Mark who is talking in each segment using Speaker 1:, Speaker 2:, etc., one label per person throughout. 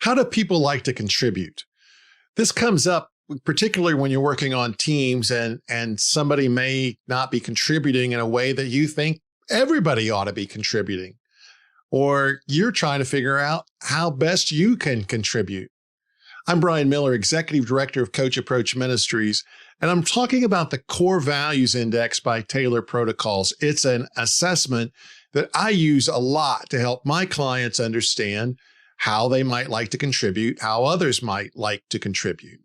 Speaker 1: How do people like to contribute? This comes up particularly when you're working on teams and somebody may not be contributing in a way that you think everybody ought to be contributing, or you're trying to figure out how best you can contribute. I'm Brian Miller, Executive Director of Coach Approach Ministries, and I'm talking about the Core Values Index by Taylor Protocols. It's an assessment that I use a lot to help my clients understand how they might like to contribute, how others might like to contribute.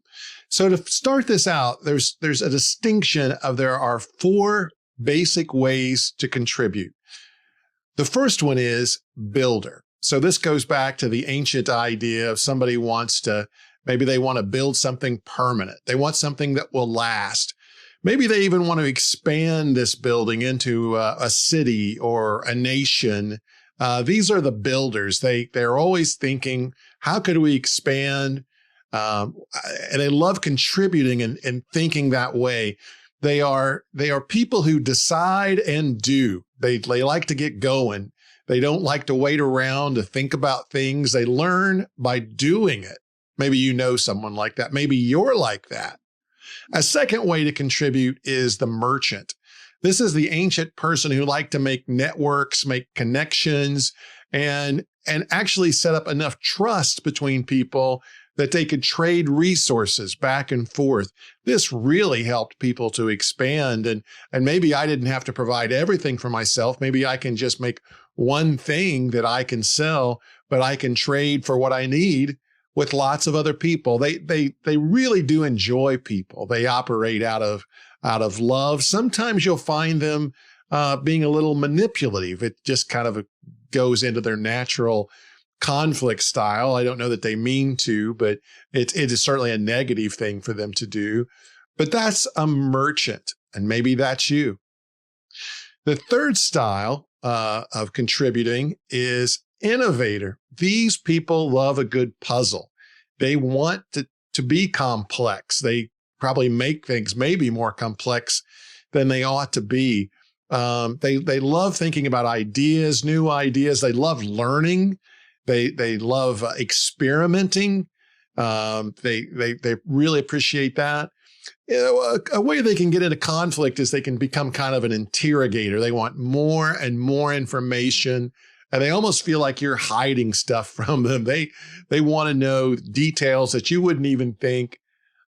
Speaker 1: So to start this out, there's a distinction of there are 4 basic ways to contribute. The first one is builder. So this goes back to the ancient idea of somebody wants to, maybe they want to build something permanent. They want something that will last. Maybe they even want to expand this building into a city or a nation. These are the builders. They're always thinking, how could we expand? And they love contributing and thinking that way. They are people who decide and do. They like to get going. They don't like to wait around to think about things. They learn by doing it. Maybe you know someone like that. Maybe you're like that. A second way to contribute is the merchant. This is the ancient person who liked to make networks, make connections, and actually set up enough trust between people that they could trade resources back and forth. This really helped people to expand. And maybe I didn't have to provide everything for myself. Maybe I can just make one thing that I can sell, but I can trade for what I need with lots of other people. They really do enjoy people. They operate out of love. Sometimes you'll find them being a little manipulative. It just kind of goes into their natural conflict style. I don't know that they mean to, but it is certainly a negative thing for them to do. But that's a merchant, and maybe that's you. The third style of contributing is innovator. These people love a good puzzle. They want to be complex. They probably make things maybe more complex than they ought to be. They love thinking about ideas, new ideas. They love learning. They love experimenting. They really appreciate that. You know, a way they can get into conflict is they can become kind of an interrogator. They want more and more information, and they almost feel like you're hiding stuff from them. They want to know details that you wouldn't even think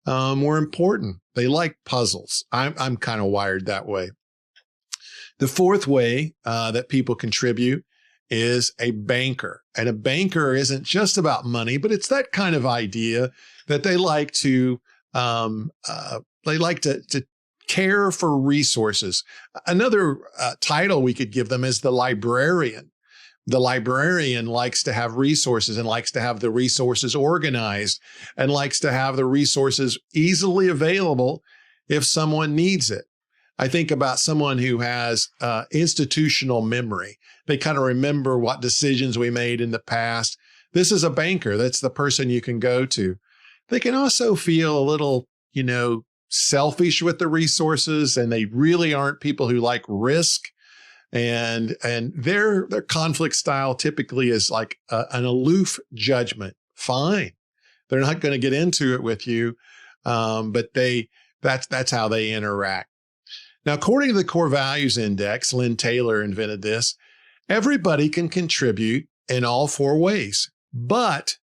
Speaker 1: were important. They like puzzles. I'm kind of wired that way. The fourth way that people contribute is a banker. And a banker isn't just about money, but it's that kind of idea that they like to care for resources. Another title we could give them is the librarian. The librarian likes to have resources and likes to have the resources organized and likes to have the resources easily available if someone needs it. I think about someone who has institutional memory. They kind of remember what decisions we made in the past. This is a banker. That's the person you can go to. They can also feel a little, selfish with the resources, and they really aren't people who like risk. And their conflict style typically is like an aloof judgment. Fine. They're not going to get into it with you, but that's how they interact. Now, according to the Core Values Index, Lynn Taylor invented this, everybody can contribute in all 4 ways, but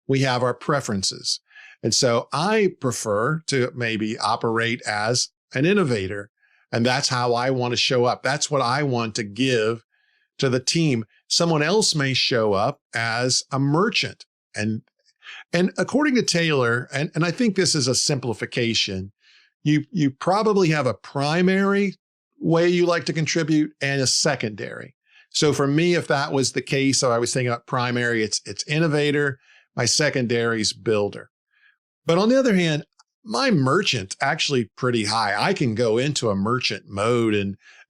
Speaker 1: we have our preferences. And so I prefer to maybe operate as an innovator, and that's how I want to show up. That's what I want to give to the team. Someone else may show up as a merchant. And according to Taylor, and I think this is a simplification, you probably have a primary way you like to contribute and a secondary. So for me, if that was the case, so I was thinking about primary, it's innovator, my secondary is builder. But on the other hand, my merchant actually pretty high. I can go into a merchant mode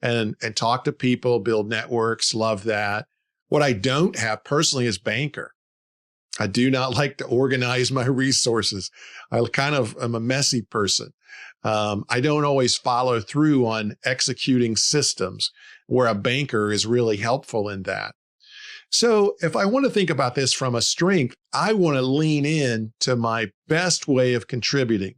Speaker 1: and talk to people, build networks, love that. What I don't have personally is banker. I do not like to organize my resources. I kind of am a messy person. I don't always follow through on executing systems where a banker is really helpful in that. So if I want to think about this from a strength, I want to lean in to my best way of contributing.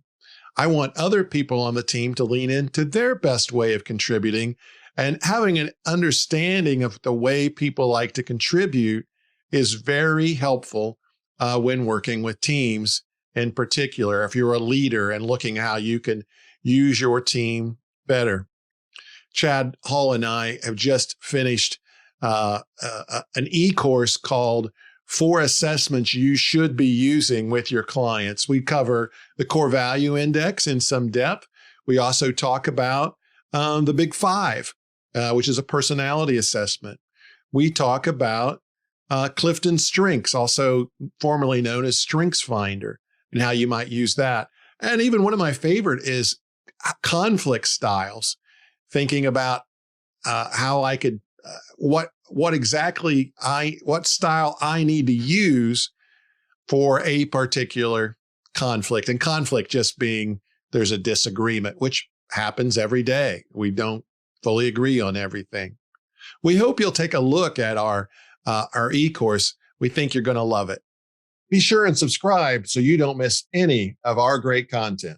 Speaker 1: I want other people on the team to lean into their best way of contributing, and having an understanding of the way people like to contribute is very helpful when working with teams in particular, if you're a leader and looking how you can use your team better. Chad Hall and I have just finished an e-course called 4 Assessments You Should Be Using with Your Clients. We cover the core value index in some depth. We also talk about the Big Five, which is a personality assessment. We talk about Clifton Strengths, also formerly known as Strengths Finder, and how you might use that. And even one of my favorite is conflict styles, thinking about how I could, what style I need to use for a particular conflict. And conflict just being there's a disagreement, which happens every day. We don't fully agree on everything. We hope you'll take a look at our e-course. We think you're going to love it. Be sure and subscribe so you don't miss any of our great content.